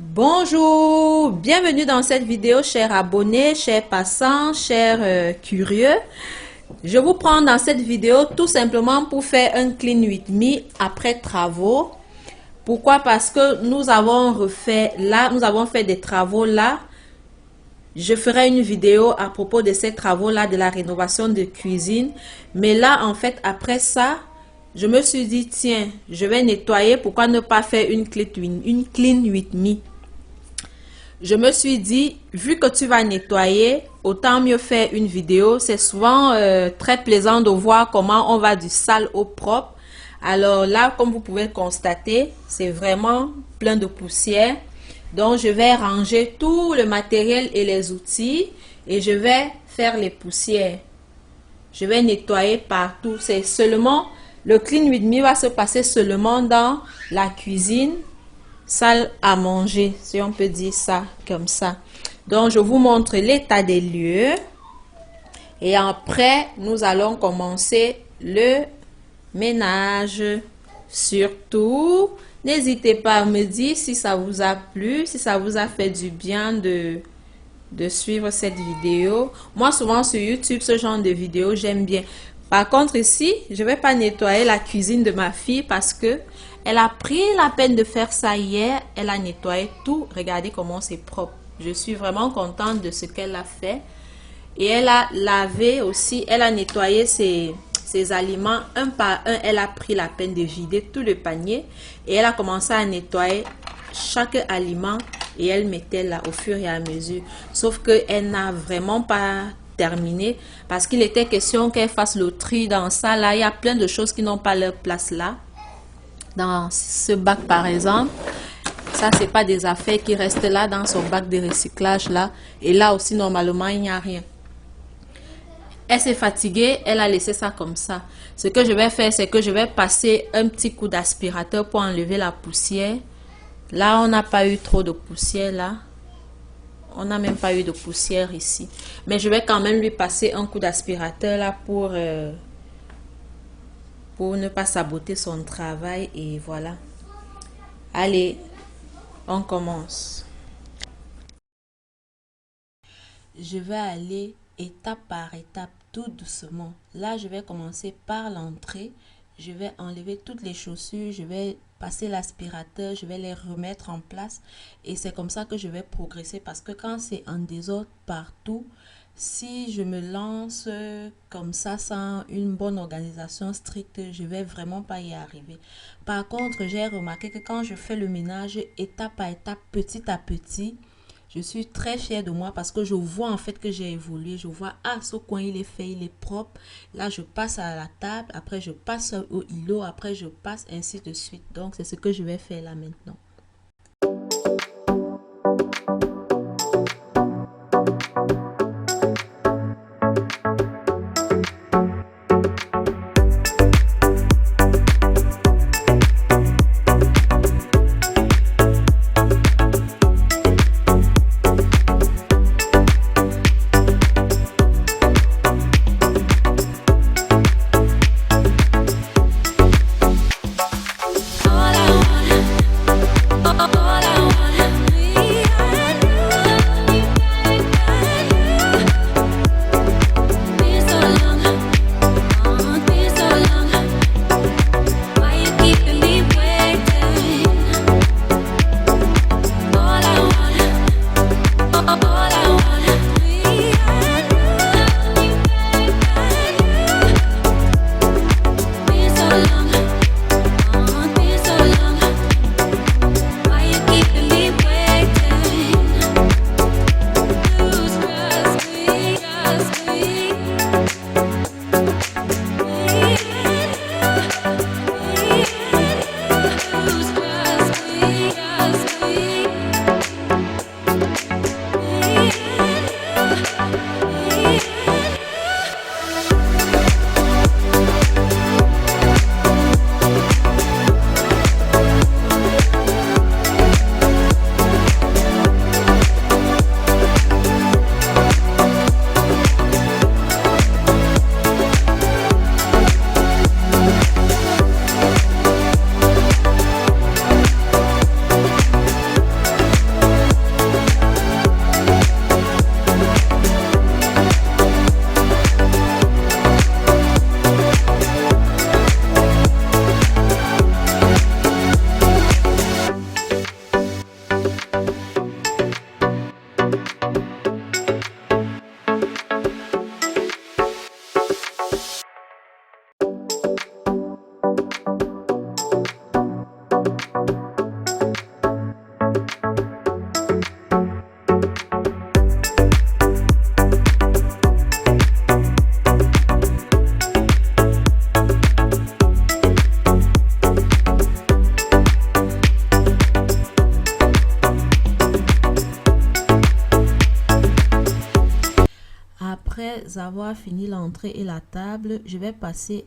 Bonjour, bienvenue dans cette vidéo, chers abonnés, chers passants, chers curieux. Je vous prends dans cette vidéo tout simplement pour faire un clean with me après travaux. Pourquoi? Parce que nous avons fait des travaux là. Je ferai une vidéo à propos de ces travaux là, de la rénovation de cuisine. Mais là, en fait, après ça, je me suis dit, tiens, je vais nettoyer. Pourquoi ne pas faire une clean with me? Je me suis dit, vu que tu vas nettoyer, autant mieux faire une vidéo. C'est souvent très plaisant de voir comment on va du sale au propre. Alors là, comme vous pouvez constater, c'est vraiment plein de poussière. Donc, je vais ranger tout le matériel et les outils et je vais faire les poussières. Je vais nettoyer partout. C'est seulement, le clean with me va se passer seulement dans la cuisine, salle à manger, si on peut dire ça comme ça. Donc, je vous montre l'état des lieux. Et après, nous allons commencer le ménage. Surtout, n'hésitez pas à me dire si ça vous a plu, si ça vous a fait du bien de suivre cette vidéo. Moi, souvent sur YouTube, ce genre de vidéo, j'aime bien. Par contre, ici, je ne vais pas nettoyer la cuisine de ma fille parce que elle a pris la peine de faire ça hier. Elle a nettoyé tout. Regardez comment c'est propre. Je suis vraiment contente de ce qu'elle a fait. Et elle a lavé aussi. Elle a nettoyé ses aliments un par un. Elle a pris la peine de vider tout le panier. Et elle a commencé à nettoyer chaque aliment. Et elle mettait là au fur et à mesure. Sauf qu'elle n'a vraiment pas terminé. Parce qu'il était question qu'elle fasse le tri dans ça. Là, il y a plein de choses qui n'ont pas leur place là. Dans ce bac par exemple, ça c'est pas des affaires qui restent là dans son bac de recyclage là, et là aussi normalement il n'y a rien. Elle s'est fatiguée, elle a laissé ça comme ça. Ce que je vais faire, c'est que je vais passer un petit coup d'aspirateur pour enlever la poussière. Là on n'a pas eu trop de poussière là, on n'a même pas eu de poussière ici, mais je vais quand même lui passer un coup d'aspirateur là pour ne pas saboter son travail. Et voilà. Allez, on commence. Je vais aller étape par étape, tout doucement. Là, je vais commencer par l'entrée. Je vais enlever toutes les chaussures. Je vais passer l'aspirateur. Je vais les remettre en place. Et c'est comme ça que je vais progresser. Parce que quand c'est en désordre partout, si je me lance comme ça sans une bonne organisation stricte, je vais vraiment pas y arriver. Par contre, j'ai remarqué que quand je fais le ménage étape à étape, petit à petit, je suis très fière de moi parce que je vois en fait que j'ai évolué. Je vois, ah, ce coin il est fait, il est propre. Là, je passe à la table, après je passe au îlot, après je passe ainsi de suite. Donc, c'est ce que je vais faire là maintenant. Après avoir fini l'entrée et la table, je vais passer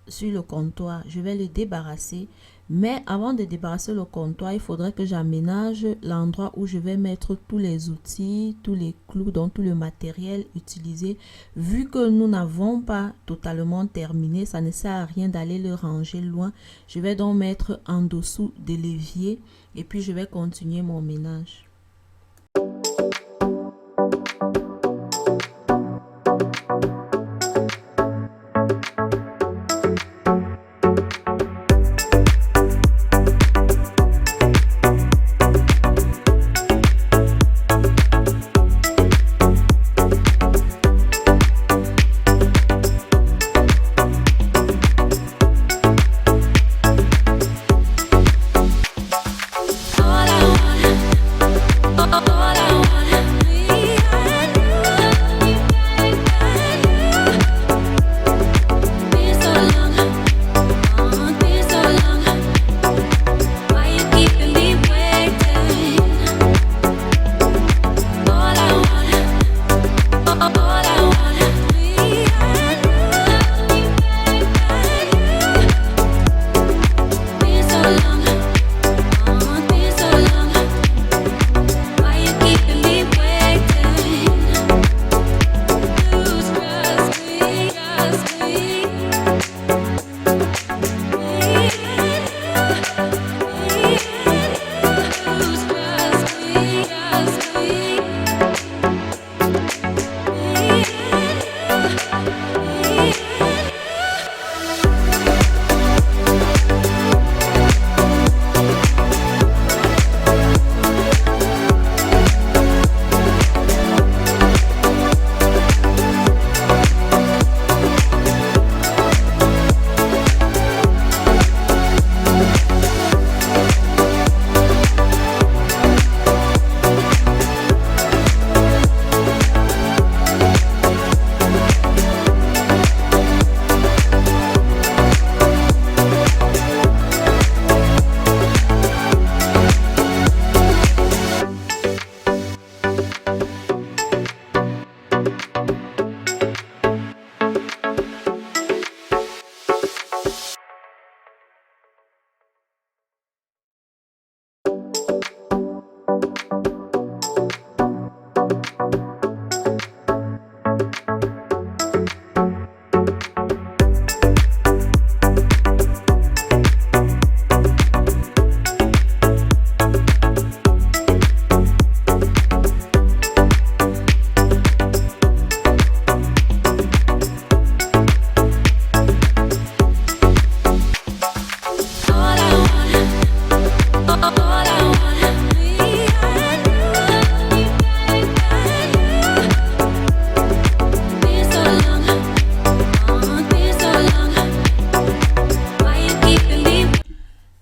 sur le comptoir. Je vais le débarrasser. Mais avant de débarrasser le comptoir, il faudrait que j'aménage l'endroit où je vais mettre tous les outils, tous les clous, donc tout le matériel utilisé. Vu que nous n'avons pas totalement terminé, ça ne sert à rien d'aller le ranger loin. Je vais donc mettre en dessous de l'évier et puis je vais continuer mon ménage.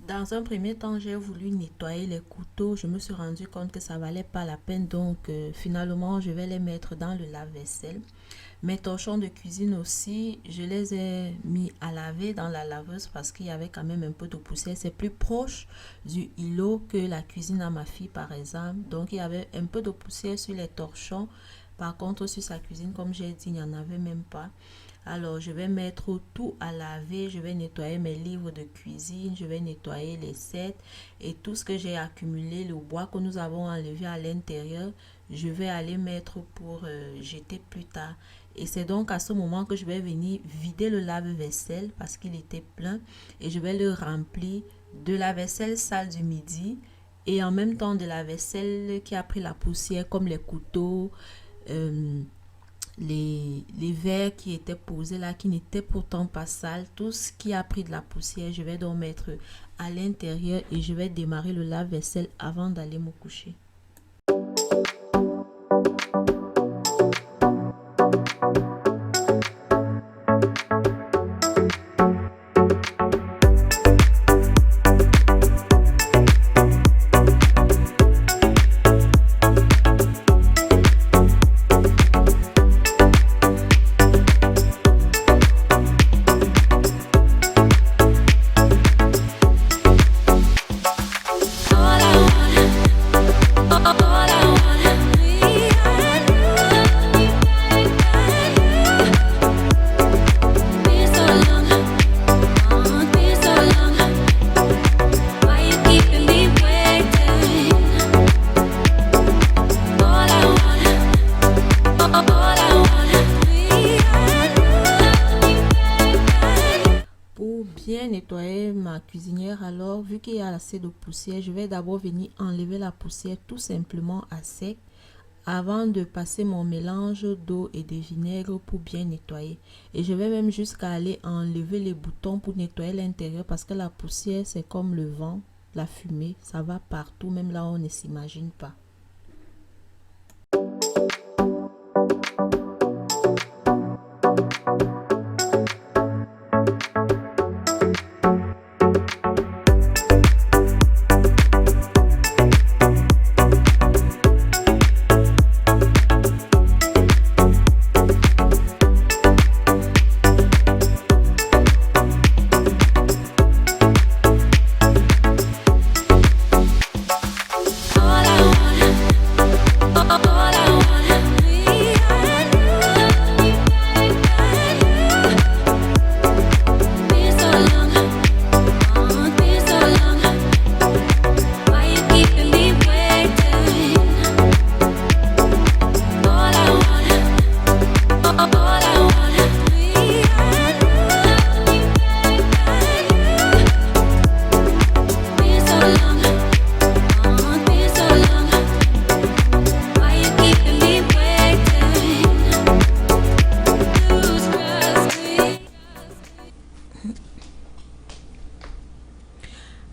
Dans un premier temps, j'ai voulu nettoyer les couteaux. Je me suis rendu compte que ça valait pas la peine. Donc, finalement, je vais les mettre dans le lave-vaisselle. Mes torchons de cuisine aussi, je les ai mis à laver dans la laveuse parce qu'il y avait quand même un peu de poussière. C'est plus proche du îlot que la cuisine à ma fille, par exemple. Donc, il y avait un peu de poussière sur les torchons. Par contre, sur sa cuisine, comme j'ai dit, il n'y en avait même pas. Alors, je vais mettre tout à laver. Je vais nettoyer mes livres de cuisine. Je vais nettoyer les sets et tout ce que j'ai accumulé, le bois que nous avons enlevé à l'intérieur. Je vais aller mettre pour jeter plus tard. Et c'est donc à ce moment que je vais venir vider le lave-vaisselle parce qu'il était plein. Et je vais le remplir de la vaisselle sale du midi et en même temps de la vaisselle qui a pris la poussière comme les couteaux, les verres qui étaient posés là, qui n'étaient pourtant pas sales. Tout ce qui a pris de la poussière, je vais donc mettre à l'intérieur et je vais démarrer le lave-vaisselle avant d'aller me coucher. vu qu'il y a assez de poussière, je vais d'abord venir enlever la poussière tout simplement à sec avant de passer mon mélange d'eau et de vinaigre pour bien nettoyer. Et je vais même jusqu'à aller enlever les boutons pour nettoyer l'intérieur parce que la poussière, c'est comme le vent, la fumée, ça va partout, même là où on ne s'imagine pas.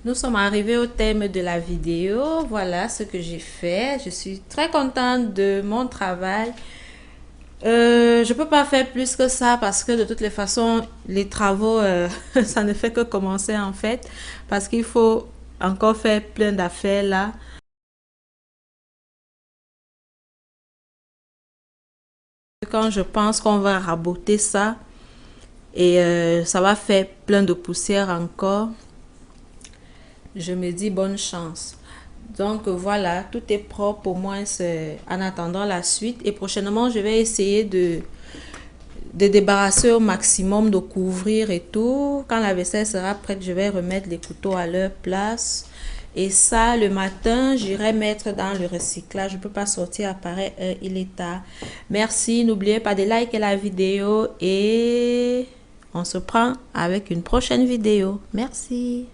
Nous sommes arrivés au thème de la vidéo. Voilà ce que j'ai fait. Je suis très contente de mon travail. Je peux pas faire plus que ça parce que de toutes les façons, les travaux, ça ne fait que commencer en fait. Parce qu'il faut encore faire plein d'affaires là. Quand je pense qu'on va raboter ça et ça va faire plein de poussière encore, je me dis bonne chance. Donc voilà, tout est propre au moins en attendant la suite. Et prochainement, je vais essayer de débarrasser au maximum, de couvrir et tout. Quand la vaisselle sera prête, je vais remettre les couteaux à leur place. Et ça, le matin, j'irai mettre dans le recyclage. Je ne peux pas sortir à pareille heure, il est tard. Merci, n'oubliez pas de liker la vidéo et on se prend avec une prochaine vidéo. Merci.